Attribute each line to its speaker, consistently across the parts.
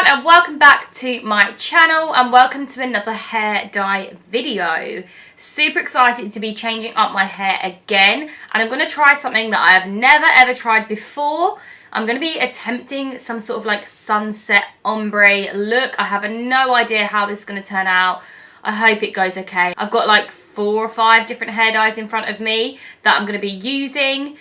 Speaker 1: everyone and welcome back to my channel and welcome to another hair dye video. Super excited to be changing up my hair again, and I'm going to try something that I have never ever tried before. I'm going to be attempting some sort of like sunset ombre look. I have no idea how this is going to turn out. I hope it goes okay. I've got like 4 or 5 different hair dyes in front of me that I'm going to be using.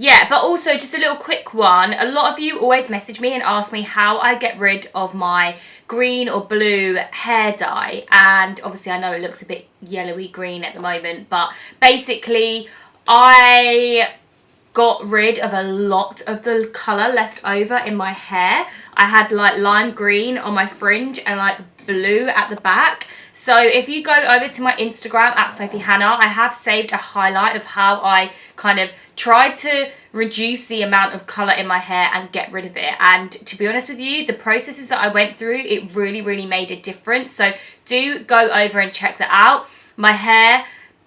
Speaker 1: Yeah, but also just a little quick one. A lot of you always message me and ask me how I get rid of my green or blue hair dye. And obviously I know it looks a bit yellowy green at the moment, but basically I got rid of a lot of the colour left over in my hair. I had like lime green on my fringe and like blue at the back. So if you go over to my Instagram at sophiehannah, I have saved a highlight of how I kind of tried to reduce the amount of colour in my hair and get rid of it. And to be honest with you, the processes that I went through, it really made a difference. So do go over and check that out. My hair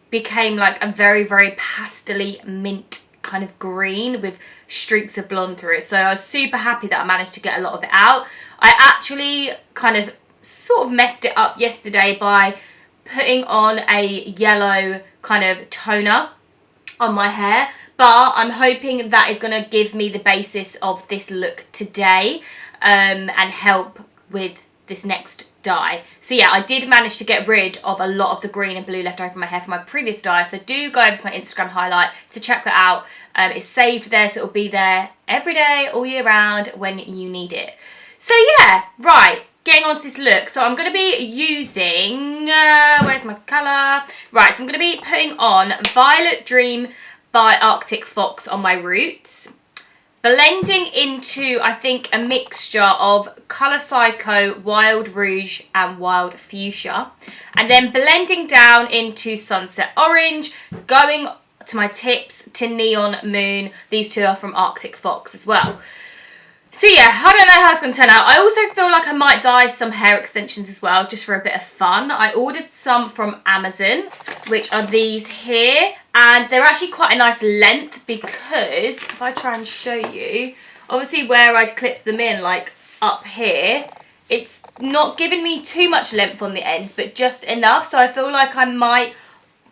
Speaker 1: became like a very pastel-y mint kind of green with streaks of blonde through it. So I was super happy that I managed to get a lot of it out. I actually kind of sort of messed it up yesterday by putting on a yellow kind of toner on my hair, but I'm hoping that is going to give me the basis of this look today and help with this next dye. So yeah, I did manage to get rid of a lot of the green and blue left over my hair from my previous dye, so do go over to my Instagram highlight to check that out. It's saved there, so it'll be there every day all year round when you need it. So yeah, right, getting on to this look. So I'm going to be using, where's my colour? Right, so I'm going to be putting on Violet Dream by Arctic Fox on my roots. Blending into, I think, a mixture of Colour Psycho, Wild Rouge and Wild Fuchsia. And then blending down into Sunset Orange, going to my tips to Neon Moon. These two are from Arctic Fox as well. So yeah, I don't know how it's going to turn out. I also feel like I might dye some hair extensions as well, just for a bit of fun. I ordered some from Amazon, which are these here. And they're actually quite a nice length because, if I try and show you, obviously where I'd clip them in, like up here, it's not giving me too much length on the ends, but just enough. So I feel like I might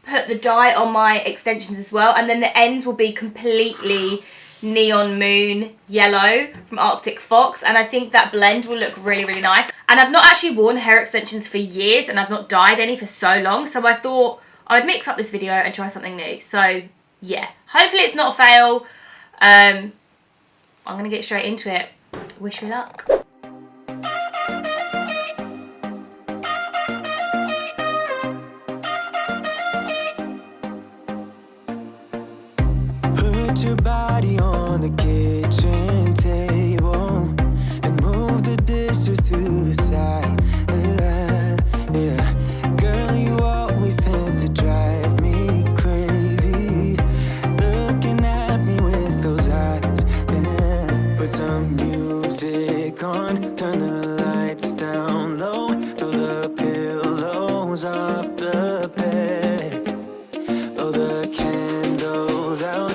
Speaker 1: put the dye on my extensions as well. And then the ends will be completely Neon Moon yellow from Arctic Fox, and I think that blend will look really nice. And I've not actually worn hair extensions for years, and I've not dyed any for so long, so I thought I'd mix up this video and try something new. So yeah, hopefully it's not a fail. I'm gonna get straight into it. Wish me luck.
Speaker 2: Your body on the kitchen table and move the dishes to the side. Yeah. Girl, you always tend to drive me crazy, looking at me with those eyes. Yeah. Put some music on, turn the lights down low, throw the pillows off the bed, blow the candles out.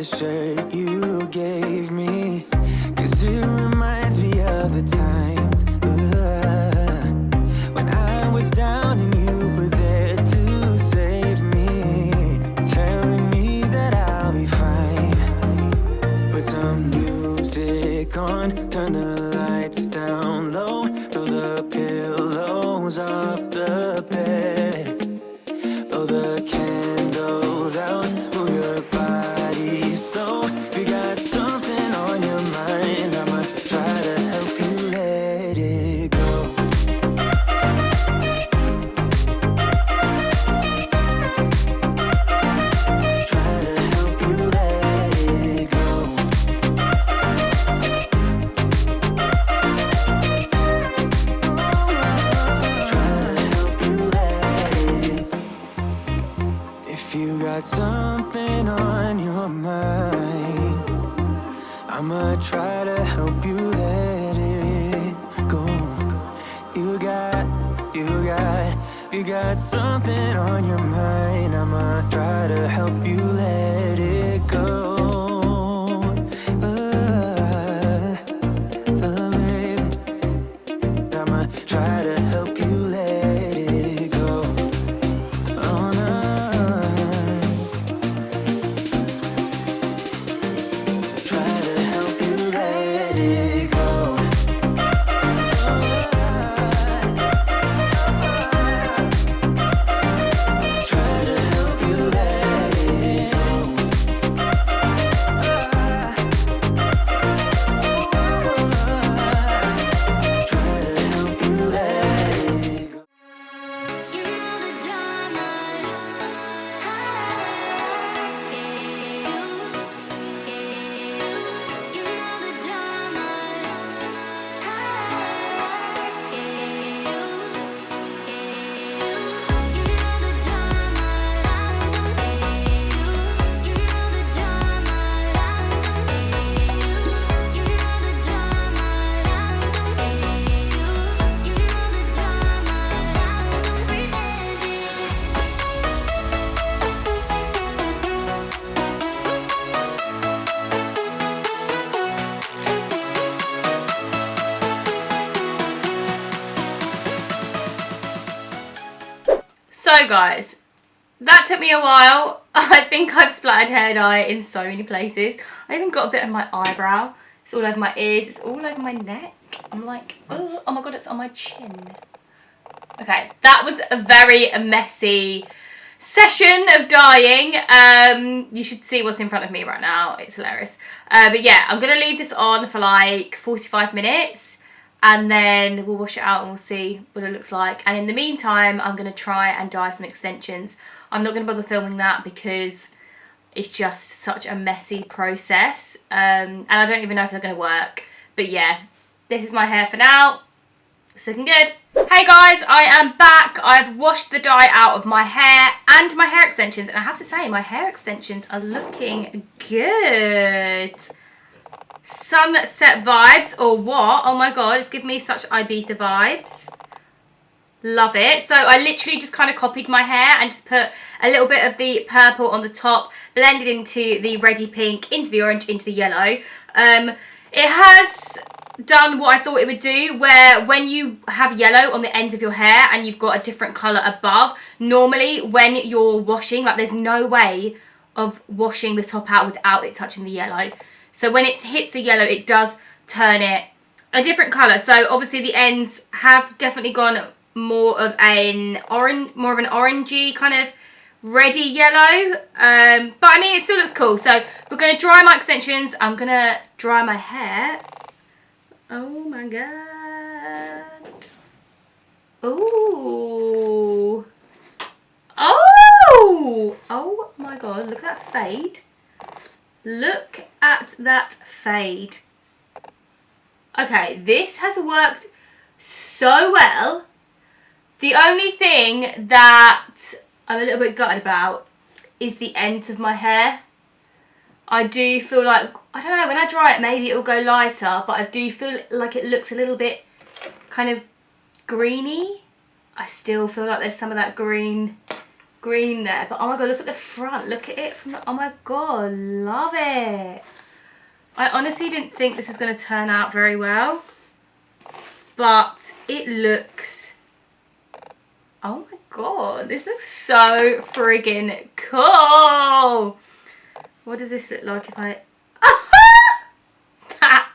Speaker 2: Shirt you gave me, 'cause it reminds me of the times when I was down and you were there to save me, telling me that I'll be fine. Put some music on, turn the lights down low, throw the pillows off the bed, blow the candles out, move your body slow. We got something on your mind, I'ma try to help you let it go. Try to help you let it go. got something on your mind. I'ma try to help you let it go. You got something on your mind. I'ma try to help you let it go. Baby, I'ma try to help you let it go. Oh no. Try to help you let it go. Try to help you let it go. Try to help you let it go.
Speaker 3: You know the drama. You know the drama. You know the drama. I don't you. You know the drama. I don't you. You know the drama. I don't you. You know the drama. I don't pretend it.
Speaker 1: So guys, that took me a while. I think I've splattered hair dye in so many places. I even got a bit on my eyebrow. It's all over my ears. It's all over my neck. I'm like, oh my god, it's on my chin. Okay, that was a very messy session of dyeing. You should see what's in front of me right now. It's hilarious. But yeah, I'm going to leave this on for like 45 minutes. And then we'll wash it out and we'll see what it looks like. And in the meantime, I'm going to try and dye some extensions. I'm not going to bother filming that because it's just such a messy process. And I don't even know if they're going to work. But yeah, this is my hair for now. It's looking good. Hey guys, I am back. I've washed the dye out of my hair and my hair extensions. And I have to say, my hair extensions are looking good. Sunset vibes or what? Oh my god, it's giving me such Ibiza vibes. Love it. So I literally just kind of copied my hair and just put a little bit of the purple on the top, blended into the reddy pink, into the orange, into the yellow. It has done what I thought it would do, where when you have yellow on the ends of your hair and you've got a different colour above, normally when you're washing, like there's no way of washing the top out without it touching the yellow. So when it hits the yellow, it does turn it a different colour. So obviously the ends have definitely gone more of an orangey kind of reddy yellow. But I mean, it still looks cool. So we're going to dry my extensions. I'm going to dry my hair. Oh my god. Ooh. Oh. Oh my god, look at that fade. Look at that fade. Okay, this has worked so well. The only thing that I'm a little bit gutted about is the ends of my hair. I do feel like, I don't know, when I dry it maybe it'll go lighter, but I do feel like it looks a little bit kind of greeny. I still feel like there's some of that green there, but oh my god, look at the front, look at it from the, oh my god, love it. I honestly didn't think this was going to turn out very well, but it looks, oh my god, this looks so friggin' cool. What does this look like if I, that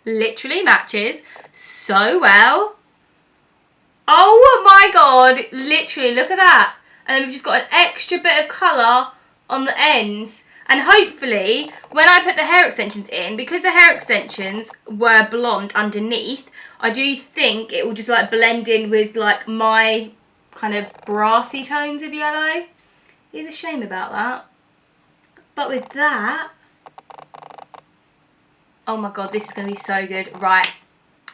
Speaker 1: literally matches so well. Oh my god, literally look at that. And then we've just got an extra bit of colour on the ends. And hopefully, when I put the hair extensions in, because the hair extensions were blonde underneath, I do think it will just like blend in with like my kind of brassy tones of yellow. It's a shame about that. But with that, oh my god, this is going to be so good. Right,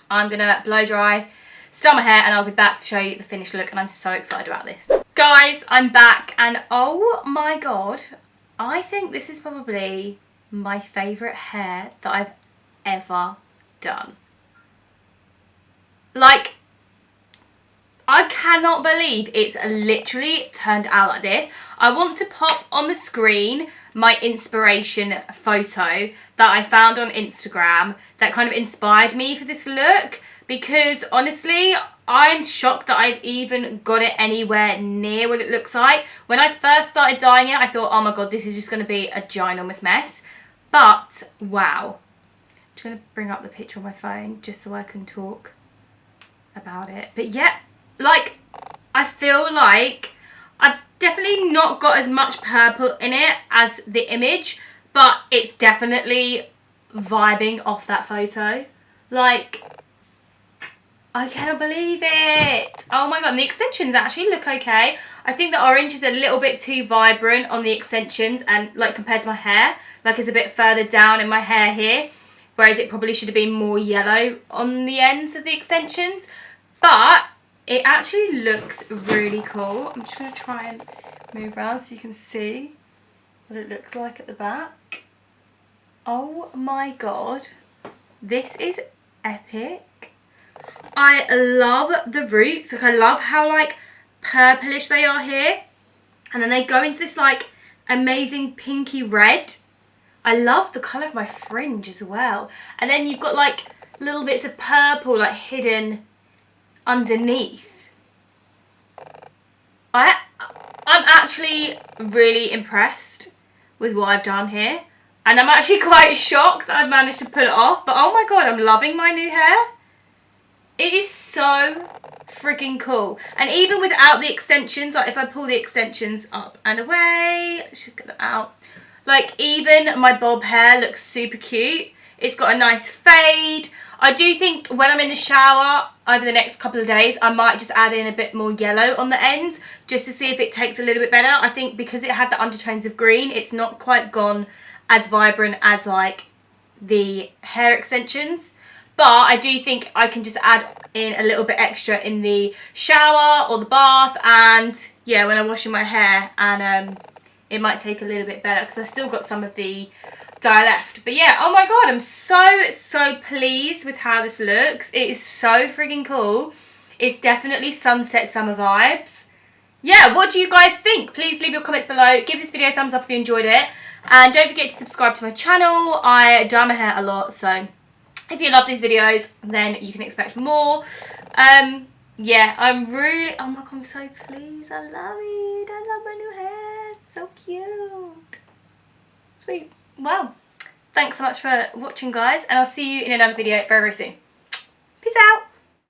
Speaker 1: I'm going to blow dry, style my hair, and I'll be back to show you the finished look. And I'm so excited about this. Guys, I'm back and oh my god, I think this is probably my favourite hair that I've ever done. Like, I cannot believe it's literally turned out like this. I want to pop on the screen my inspiration photo that I found on Instagram that kind of inspired me for this look, because honestly, I'm shocked that I've even got it anywhere near what it looks like. When I first started dyeing it, I thought, oh my god, this is just going to be a ginormous mess. But, wow. I'm just going to bring up the picture on my phone just so I can talk about it. But yeah, like, I feel like I've definitely not got as much purple in it as the image, but it's definitely vibing off that photo. Like, I cannot believe it. Oh my god, and the extensions actually look okay. I think the orange is a little bit too vibrant on the extensions and like compared to my hair. Like it's a bit further down in my hair here, whereas it probably should have been more yellow on the ends of the extensions. But it actually looks really cool. I'm just going to try and move around so you can see what it looks like at the back. Oh my god, this is epic. I love the roots. Like, I love how like purplish they are here, and then they go into this like amazing pinky red. I love the colour of my fringe as well, and then you've got like little bits of purple like hidden underneath. I'm actually really impressed with what I've done here, and I'm actually quite shocked that I've managed to pull it off. But oh my god, I'm loving my new hair. It is so freaking cool. And even without the extensions, like if I pull the extensions up and away, let's just get that out. Like even my bob hair looks super cute. It's got a nice fade. I do think when I'm in the shower over the next couple of days, I might just add in a bit more yellow on the ends just to see if it takes a little bit better. I think because it had the undertones of green, it's not quite gone as vibrant as like the hair extensions. But I do think I can just add in a little bit extra in the shower or the bath, and yeah, when I'm washing my hair, and it might take a little bit better because I've still got some of the dye left. But yeah, oh my god, I'm so pleased with how this looks. It is so freaking cool. It's definitely sunset summer vibes. Yeah, what do you guys think? Please leave your comments below. Give this video a thumbs up if you enjoyed it, and don't forget to subscribe to my channel. I dye my hair a lot, so if you love these videos, then you can expect more. Yeah, I'm really, oh my god, I'm so pleased. I love it. I love my new hair. It's so cute. Sweet. Well, thanks so much for watching, guys, and I'll see you in another video very, very soon. Peace out.